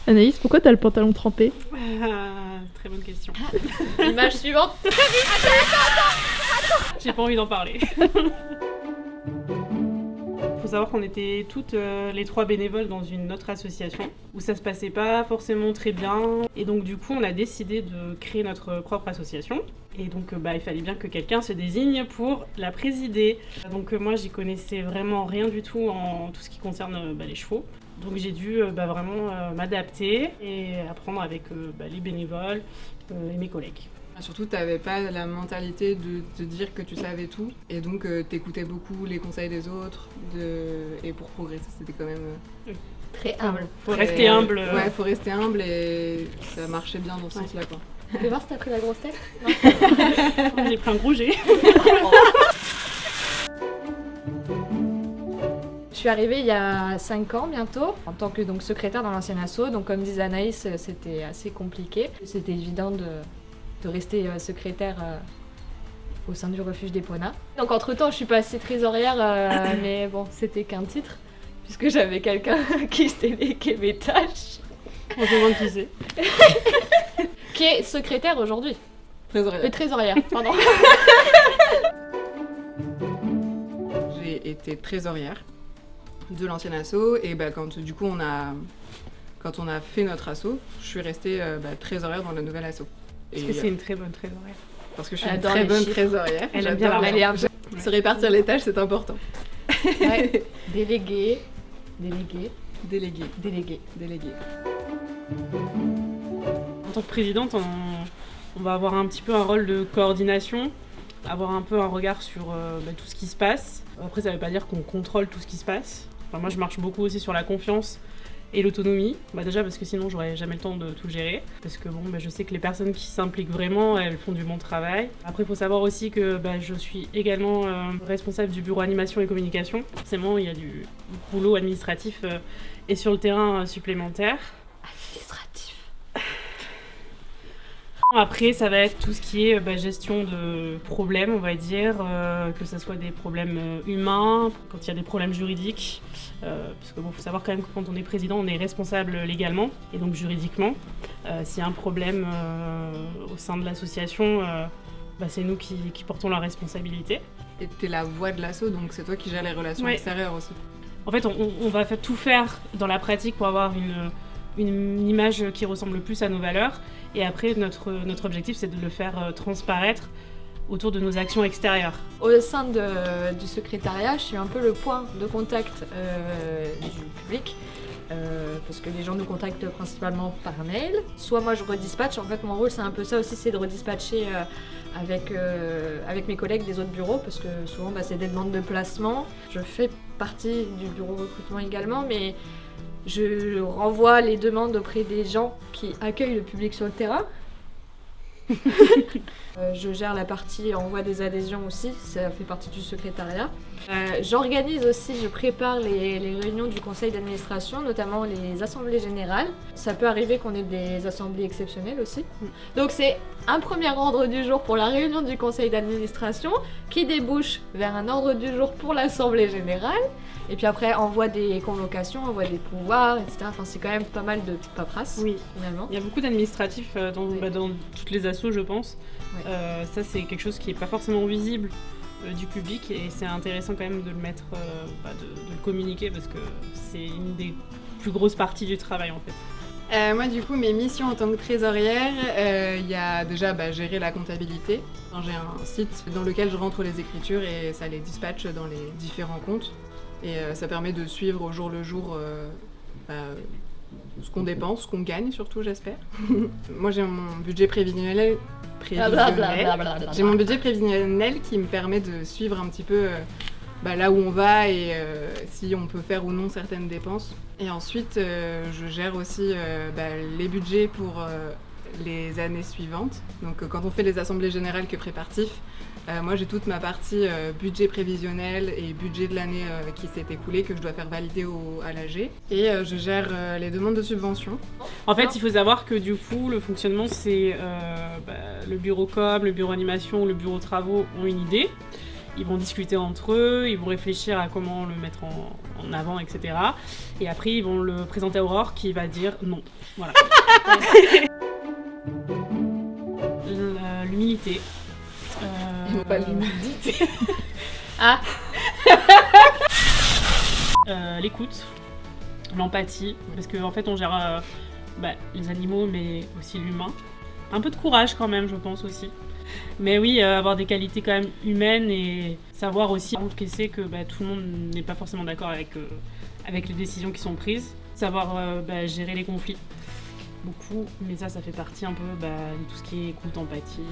Anaïs, pourquoi t'as le pantalon trempé? Très bonne question. Image suivante. J'ai pas envie d'en parler. Faut savoir qu'on était toutes les 3 bénévoles dans une autre association où ça se passait pas forcément très bien. Et donc du coup, on a décidé de créer notre propre association. Et donc il fallait bien que quelqu'un se désigne pour la présider. Donc moi, j'y connaissais vraiment rien du tout en tout ce qui concerne les chevaux. Donc j'ai dû vraiment m'adapter et apprendre avec les bénévoles et mes collègues. Surtout, tu n'avais pas la mentalité de te dire que tu savais tout, et donc tu écoutais beaucoup les conseils des autres, et pour progresser, c'était quand même... Très humble. Faut rester humble. Ouais, faut rester humble, et ça marchait bien dans ce sens-là, quoi. Tu peux voir si t'as pris la grosse tête? J'ai pris un gros jet. Je suis arrivée il y a 5 ans bientôt, en tant que secrétaire dans l'ancienne asso. Donc comme disait Anaïs, c'était assez compliqué. C'était évident de rester secrétaire au sein du refuge des Ponas. Donc entre-temps, je suis passée trésorière, mais bon, c'était qu'un titre, puisque j'avais quelqu'un qui se déléguait mes tâches. On se demande qui c'est. Qui est secrétaire aujourd'hui. Trésorière, pardon. J'ai été trésorière de l'ancienne asso, et quand du coup quand on a fait notre asso, je suis restée trésorière dans la nouvelle asso. Parce que c'est une très bonne trésorière. Parce que je suis une très bonne trésorière. Elle aime bien l'argent. Se répartir les tâches, c'est important. Ouais. Délégué. En tant que présidente, on va avoir un petit peu un rôle de coordination, avoir un peu un regard sur tout ce qui se passe. Après, ça ne veut pas dire qu'on contrôle tout ce qui se passe. Enfin, moi, je marche beaucoup aussi sur la confiance et l'autonomie. Déjà parce que sinon, j'aurais jamais le temps de tout gérer. Parce que je sais que les personnes qui s'impliquent vraiment, elles font du bon travail. Après, il faut savoir aussi que je suis également responsable du bureau animation et communication. Forcément, il y a du boulot administratif et sur le terrain supplémentaire. Administratif. Après, ça va être tout ce qui est gestion de problèmes, on va dire, que ce soit des problèmes humains, quand il y a des problèmes juridiques. Parce que faut savoir quand même que quand on est président, on est responsable légalement et donc juridiquement. S'il y a un problème au sein de l'association, c'est nous qui portons la responsabilité. Et t'es la voix de l'asso, donc c'est toi qui gères les relations extérieures aussi. En fait, on va tout faire dans la pratique pour avoir une image qui ressemble le plus à nos valeurs. Et après, notre objectif, c'est de le faire transparaître autour de nos actions extérieures. Au sein du secrétariat, je suis un peu le point de contact du public. Parce que les gens nous contactent principalement par mail. Soit moi je redispatche, en fait mon rôle c'est un peu ça aussi, c'est de redispatcher avec mes collègues des autres bureaux, parce que souvent c'est des demandes de placement. Je fais partie du bureau recrutement également, mais je renvoie les demandes auprès des gens qui accueillent le public sur le terrain. Je gère la partie envoi des adhésions aussi, ça fait partie du secrétariat. J'organise aussi, je prépare les réunions du conseil d'administration, notamment les assemblées générales. Ça peut arriver qu'on ait des assemblées exceptionnelles aussi. Donc c'est un premier ordre du jour pour la réunion du conseil d'administration qui débouche vers un ordre du jour pour l'assemblée générale. Et puis après, envoie des convocations, envoie des pouvoirs, etc. Enfin, c'est quand même pas mal de petites paperasses, finalement. Il y a beaucoup d'administratifs dans toutes les assos, je pense. Oui. Ça, c'est quelque chose qui n'est pas forcément visible du public et c'est intéressant quand même de le mettre, de le communiquer parce que c'est une des plus grosses parties du travail, en fait. Moi, du coup, mes missions en tant que trésorière, il y a déjà gérer la comptabilité. J'ai un site dans lequel je rentre les écritures et ça les dispatche dans les différents comptes. Et ça permet de suivre au jour le jour ce qu'on dépense, ce qu'on gagne surtout, j'espère. Moi, j'ai mon budget prévisionnel. J'ai mon budget prévisionnel qui me permet de suivre un petit peu là où on va et si on peut faire ou non certaines dépenses. Et ensuite, je gère aussi les budgets pour les années suivantes. Donc quand on fait les assemblées générales que préparatifs, moi j'ai toute ma partie budget prévisionnel et budget de l'année qui s'est écoulée que je dois faire valider à l'AG. Et je gère les demandes de subventions. En fait, il faut savoir que du coup, le fonctionnement, c'est le bureau com, le bureau animation, le bureau travaux ont une idée. Ils vont discuter entre eux, ils vont réfléchir à comment le mettre en avant, etc. Et après, ils vont le présenter à Aurore qui va dire non. Voilà. L'humilité. Non, pas l'humidité. L'écoute, l'empathie, parce qu'en fait on gère les animaux mais aussi l'humain. Un peu de courage quand même, je pense aussi. Mais oui, avoir des qualités quand même humaines et savoir aussi encaisser que tout le monde n'est pas forcément d'accord avec les décisions qui sont prises. Savoir gérer les conflits, beaucoup, mais ça fait partie un peu de tout ce qui est écoute, empathie.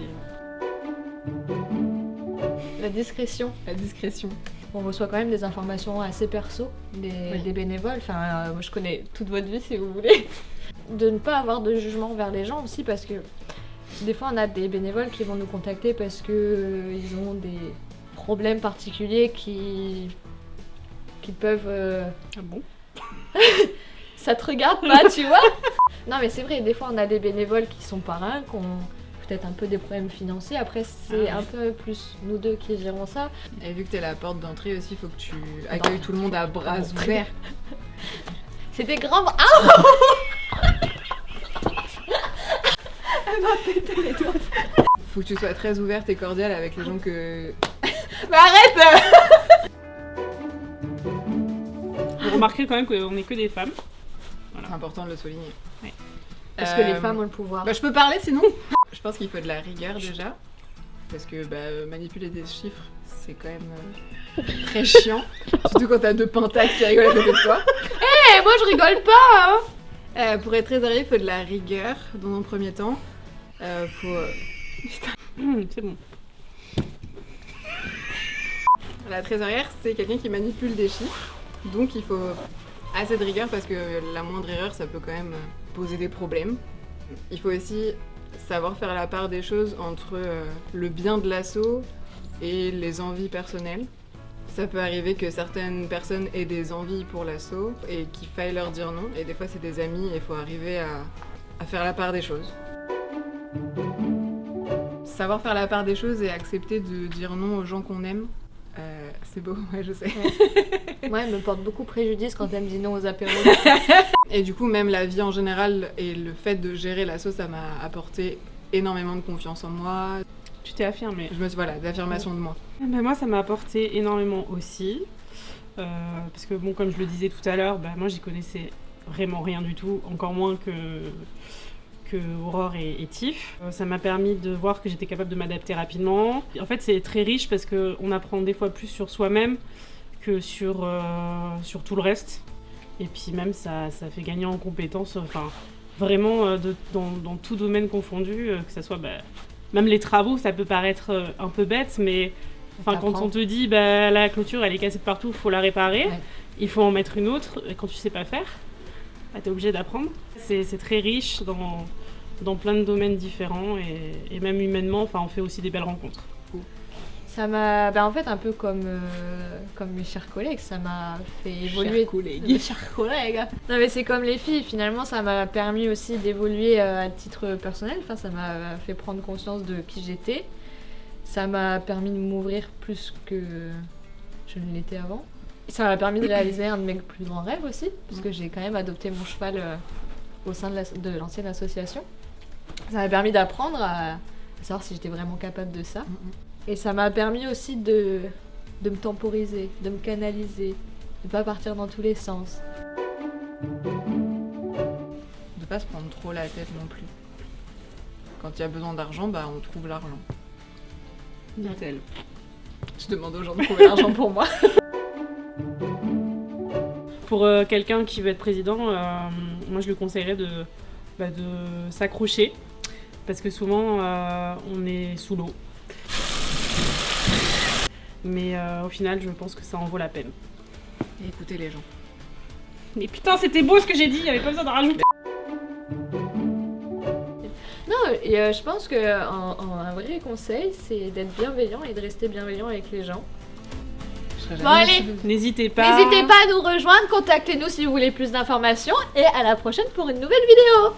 La discrétion. La discrétion. On reçoit quand même des informations assez perso des bénévoles. Enfin, moi je connais toute votre vie si vous voulez. De ne pas avoir de jugement vers les gens aussi parce que des fois on a des bénévoles qui vont nous contacter parce que ils ont des problèmes particuliers qui peuvent... Ah bon? Ça te regarde pas, tu vois? Non mais c'est vrai, des fois on a des bénévoles qui sont parrains, qui ont peut-être un peu des problèmes financiers. Après c'est un peu plus nous deux qui gérons ça. Et vu que t'es la porte d'entrée aussi, il faut que tu accueilles tout le monde à bras ouverts. C'était grave. Ah elle m'a pété les doigts. Faut que tu sois très ouverte et cordiale avec les gens que... Mais arrête. Vous remarquez quand même qu'on n'est que des femmes. Voilà. C'est important de le souligner. Ouais. Parce que les femmes ont le pouvoir. Je peux parler sinon. Je pense qu'il faut de la rigueur déjà. Parce que manipuler des chiffres, c'est quand même très chiant. Surtout quand t'as deux pentacs qui rigolent à côté de toi. Eh, moi je rigole pas hein. Pour être trésorier, il faut de la rigueur dans un premier temps. C'est bon. La trésorière, c'est quelqu'un qui manipule des chiffres. Donc il faut assez de rigueur parce que la moindre erreur, ça peut quand même poser des problèmes. Il faut aussi savoir faire la part des choses entre le bien de l'asso et les envies personnelles. Ça peut arriver que certaines personnes aient des envies pour l'asso et qu'il faille leur dire non. Et des fois, c'est des amis et il faut arriver à faire la part des choses. Savoir faire la part des choses et accepter de dire non aux gens qu'on aime, c'est beau, ouais, je sais. Moi, elle me porte beaucoup préjudice quand elle me dit non aux apéros. Et du coup, même la vie en général et le fait de gérer l'asso, ça m'a apporté énormément de confiance en moi. Tu t'es affirmée. D'affirmation de moi. Moi, ça m'a apporté énormément aussi. Parce que, comme je le disais tout à l'heure, moi, j'y connaissais vraiment rien du tout, encore moins que Aurore et Tiff. Ça m'a permis de voir que j'étais capable de m'adapter rapidement. En fait, c'est très riche parce qu'on apprend des fois plus sur soi-même que sur tout le reste. Et puis même, ça fait gagner en compétences, vraiment dans tout domaine confondu, que ça soit... même les travaux, ça peut paraître un peu bête, mais quand on te dit la clôture elle est cassée de partout, il faut la réparer, il faut en mettre une autre, et quand tu sais pas faire, t'es obligé d'apprendre. C'est très riche dans plein de domaines différents et même humainement, on fait aussi des belles rencontres. Ça m'a, en fait, un peu comme mes chers collègues, ça m'a fait évoluer. Mes chers collègues. Non mais c'est comme les filles, finalement ça m'a permis aussi d'évoluer à titre personnel, ça m'a fait prendre conscience de qui j'étais. Ça m'a permis de m'ouvrir plus que je ne l'étais avant. Ça m'a permis de réaliser un de mes plus grands rêves aussi, parce que j'ai quand même adopté mon cheval au sein de l'ancienne association. Ça m'a permis d'apprendre à savoir si j'étais vraiment capable de ça. Et ça m'a permis aussi de me temporiser, de me canaliser, de pas partir dans tous les sens. De pas se prendre trop la tête non plus. Quand il y a besoin d'argent, on trouve l'argent. Dit-elle. Je demande aux gens de trouver l'argent pour moi. Pour quelqu'un qui veut être président, moi je lui conseillerais de s'accrocher, parce que souvent on est sous l'eau. Mais au final, je pense que ça en vaut la peine. Et écoutez les gens. Mais putain, c'était beau ce que j'ai dit, il n'y avait pas besoin de rajouter. Non, et je pense qu'un vrai conseil, c'est d'être bienveillant et de rester bienveillant avec les gens. Bon allez, n'hésitez pas à nous rejoindre, contactez-nous si vous voulez plus d'informations et à la prochaine pour une nouvelle vidéo.